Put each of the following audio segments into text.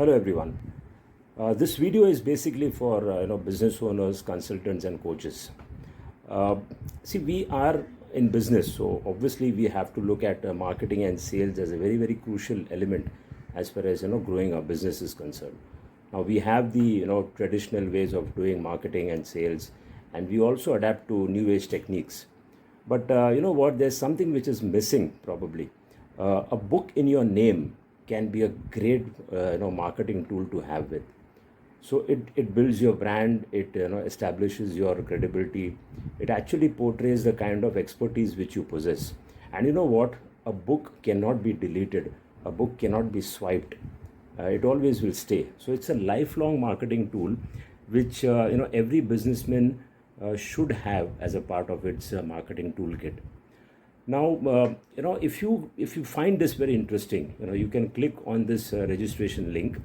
Hello everyone. This video is basically for business owners, consultants, and coaches. Uh, See, we are in business, so obviously we have to look at marketing and sales as a very crucial element as far as growing our business is concerned. Now we have the traditional ways of doing marketing and sales, and we also adapt to new age techniques. But you know what? There's something which is missing probably. A book in your name can be a great marketing tool to have with. So it builds your brand, it establishes your credibility, it actually portrays the kind of expertise which you possess. And you know what? A book cannot be deleted, a book cannot be swiped. It always will stay. So it's a lifelong marketing tool which every businessman should have as a part of its marketing toolkit. Now, if you find this very interesting, you can click on this registration link,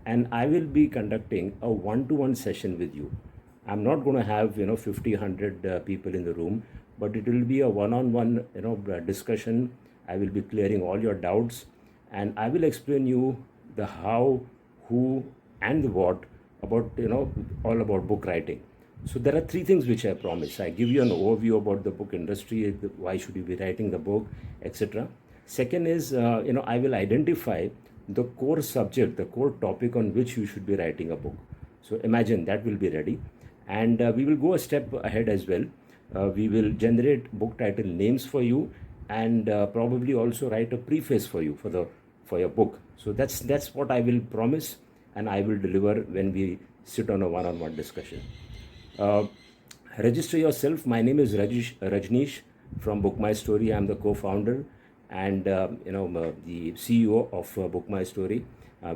and I will be conducting a one-to-one session with you. I'm not going to have 50, 100 people in the room, but it will be a one-on-one discussion. I will be clearing all your doubts, and I will explain you the how, who, and the what about all about book writing. So there are three things which I promise. I give you an overview about the book industry, why should you be writing the book, etc. Second is, I will identify the core subject, the core topic on which you should be writing a book. So imagine that will be ready. And we will go a step ahead as well. We will generate book title names for you, and probably also write a preface for you for your book. So that's what I will promise, and I will deliver when we sit on a one-on-one discussion. Uh, Register yourself. My name is Rajneesh from Book My Story. I'm the co-founder and the CEO of Book My Story.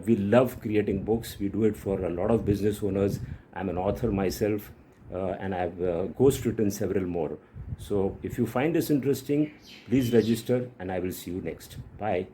We love creating books. We do it for a lot of business owners. I'm an author myself, and I've ghost written several more. So if you find this interesting, please register, and I will see you next. Bye.